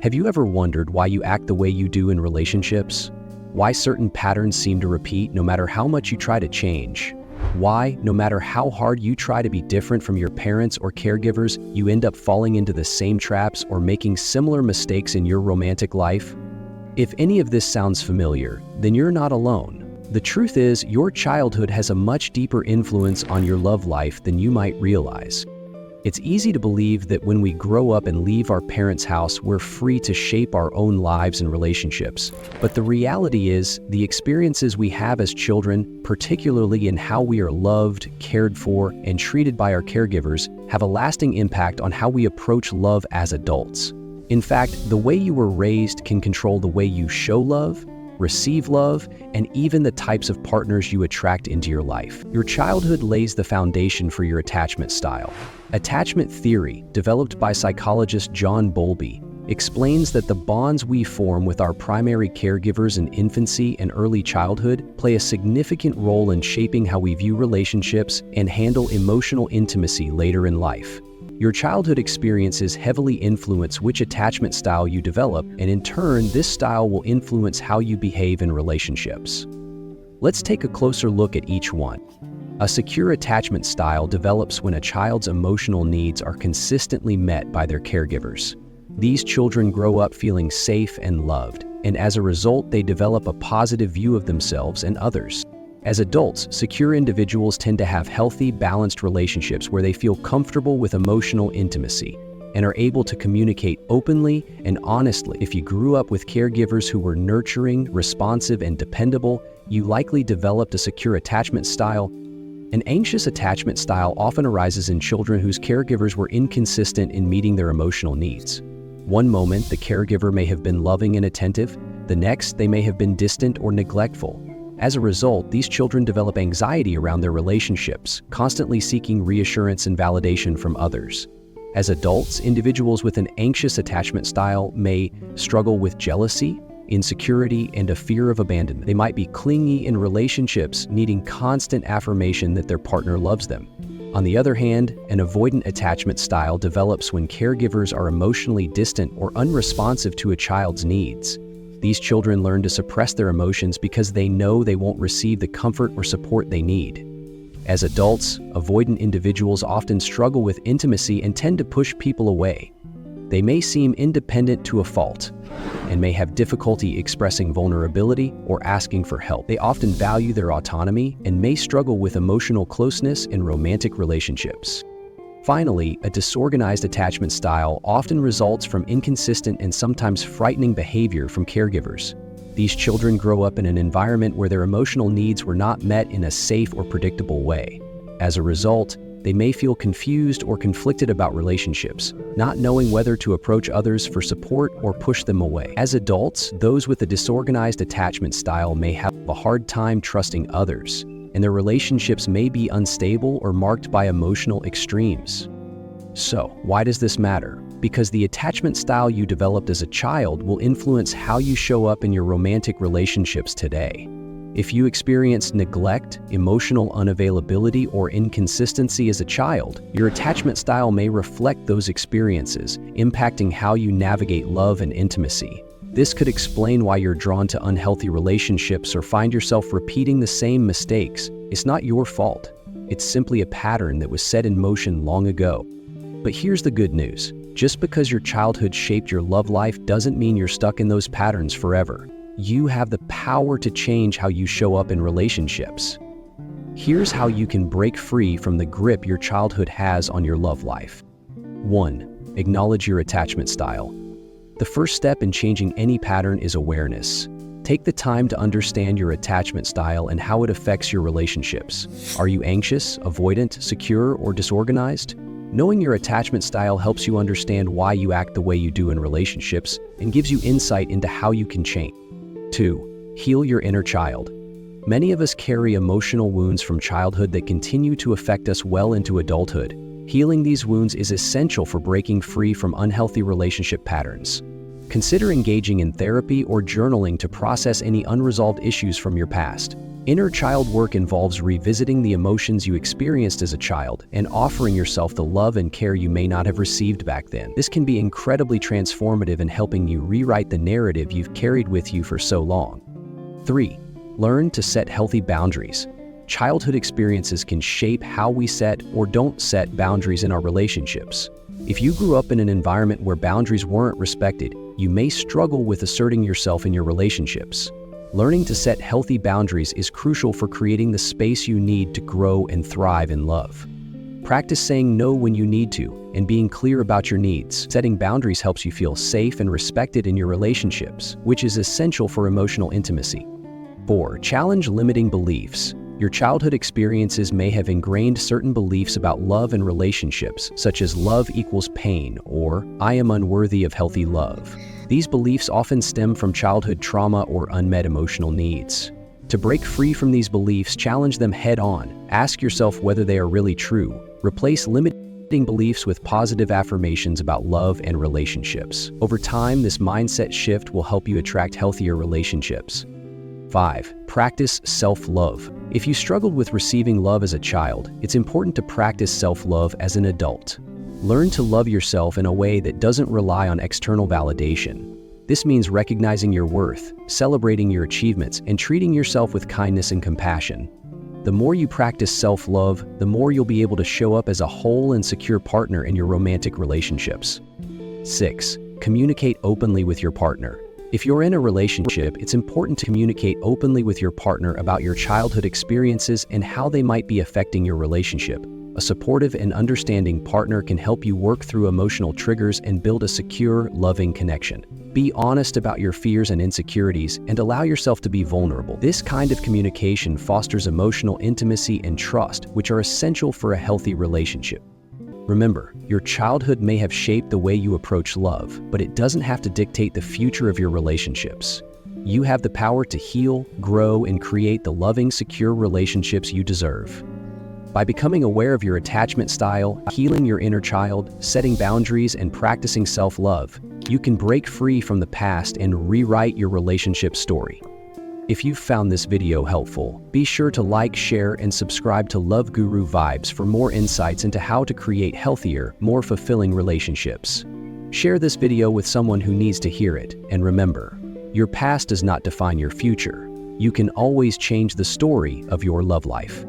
Have you ever wondered why you act the way you do in relationships? Why certain patterns seem to repeat no matter how much you try to change? Why, no matter how hard you try to be different from your parents or caregivers, you end up falling into the same traps or making similar mistakes in your romantic life? If any of this sounds familiar, then you're not alone. The truth is, your childhood has a much deeper influence on your love life than you might realize. It's easy to believe that when we grow up and leave our parents' house, we're free to shape our own lives and relationships. But the reality is, the experiences we have as children, particularly in how we are loved, cared for, and treated by our caregivers, have a lasting impact on how we approach love as adults. In fact, the way you were raised can control the way you show love, receive love, and even the types of partners you attract into your life. Your childhood lays the foundation for your attachment style. Attachment theory, developed by psychologist John Bowlby, explains that the bonds we form with our primary caregivers in infancy and early childhood play a significant role in shaping how we view relationships and handle emotional intimacy later in life. Your childhood experiences heavily influence which attachment style you develop, and in turn, this style will influence how you behave in relationships. Let's take a closer look at each one. A secure attachment style develops when a child's emotional needs are consistently met by their caregivers. These children grow up feeling safe and loved, and as a result, they develop a positive view of themselves and others. As adults, secure individuals tend to have healthy, balanced relationships where they feel comfortable with emotional intimacy and are able to communicate openly and honestly. If you grew up with caregivers who were nurturing, responsive, and dependable, you likely developed a secure attachment style. An anxious attachment style often arises in children whose caregivers were inconsistent in meeting their emotional needs. One moment, the caregiver may have been loving and attentive. The next, they may have been distant or neglectful. As a result, these children develop anxiety around their relationships, constantly seeking reassurance and validation from others. As adults, individuals with an anxious attachment style may struggle with jealousy, insecurity, and a fear of abandonment. They might be clingy in relationships, needing constant affirmation that their partner loves them. On the other hand, an avoidant attachment style develops when caregivers are emotionally distant or unresponsive to a child's needs. These children learn to suppress their emotions because they know they won't receive the comfort or support they need. As adults, avoidant individuals often struggle with intimacy and tend to push people away. They may seem independent to a fault and may have difficulty expressing vulnerability or asking for help. They often value their autonomy and may struggle with emotional closeness in romantic relationships. Finally, a disorganized attachment style often results from inconsistent and sometimes frightening behavior from caregivers. These children grow up in an environment where their emotional needs were not met in a safe or predictable way. As a result, they may feel confused or conflicted about relationships, not knowing whether to approach others for support or push them away. As adults, those with a disorganized attachment style may have a hard time trusting others, and their relationships may be unstable or marked by emotional extremes. So, why does this matter? Because the attachment style you developed as a child will influence how you show up in your romantic relationships today. If you experienced neglect, emotional unavailability, or inconsistency as a child, your attachment style may reflect those experiences, impacting how you navigate love and intimacy. This could explain why you're drawn to unhealthy relationships or find yourself repeating the same mistakes. It's not your fault. It's simply a pattern that was set in motion long ago. But here's the good news. Just because your childhood shaped your love life doesn't mean you're stuck in those patterns forever. You have the power to change how you show up in relationships. Here's how you can break free from the grip your childhood has on your love life. 1. Acknowledge your attachment style. The first step in changing any pattern is awareness. Take the time to understand your attachment style and how it affects your relationships. Are you anxious, avoidant, secure, or disorganized? Knowing your attachment style helps you understand why you act the way you do in relationships and gives you insight into how you can change. 2. Heal your inner child. Many of us carry emotional wounds from childhood that continue to affect us well into adulthood. Healing these wounds is essential for breaking free from unhealthy relationship patterns. Consider engaging in therapy or journaling to process any unresolved issues from your past. Inner child work involves revisiting the emotions you experienced as a child and offering yourself the love and care you may not have received back then. This can be incredibly transformative in helping you rewrite the narrative you've carried with you for so long. 3. Learn to set healthy boundaries. Childhood experiences can shape how we set or don't set boundaries in our relationships. If you grew up in an environment where boundaries weren't respected, you may struggle with asserting yourself in your relationships. Learning to set healthy boundaries is crucial for creating the space you need to grow and thrive in love. Practice saying no when you need to and being clear about your needs. Setting boundaries helps you feel safe and respected in your relationships, which is essential for emotional intimacy. 4. Challenge limiting beliefs. Your childhood experiences may have ingrained certain beliefs about love and relationships, such as love equals pain or I am unworthy of healthy love. These beliefs often stem from childhood trauma or unmet emotional needs. To break free from these beliefs, challenge them head-on. Ask yourself whether they are really true. Replace limiting beliefs with positive affirmations about love and relationships. Over time, this mindset shift will help you attract healthier relationships. 5. Practice self-love. If you struggled with receiving love as a child, it's important to practice self-love as an adult. Learn to love yourself in a way that doesn't rely on external validation. This means recognizing your worth, celebrating your achievements, and treating yourself with kindness and compassion. The more you practice self-love, the more you'll be able to show up as a whole and secure partner in your romantic relationships. 6. Communicate openly with your partner. If you're in a relationship, it's important to communicate openly with your partner about your childhood experiences and how they might be affecting your relationship. A supportive and understanding partner can help you work through emotional triggers and build a secure, loving connection. Be honest about your fears and insecurities and allow yourself to be vulnerable. This kind of communication fosters emotional intimacy and trust, which are essential for a healthy relationship. Remember, your childhood may have shaped the way you approach love, but it doesn't have to dictate the future of your relationships. You have the power to heal, grow, and create the loving, secure relationships you deserve. By becoming aware of your attachment style, healing your inner child, setting boundaries, and practicing self-love, you can break free from the past and rewrite your relationship story. If you've found this video helpful, be sure to like, share, and subscribe to Love Guru Vibes for more insights into how to create healthier, more fulfilling relationships. Share this video with someone who needs to hear it, and remember, your past does not define your future. You can always change the story of your love life.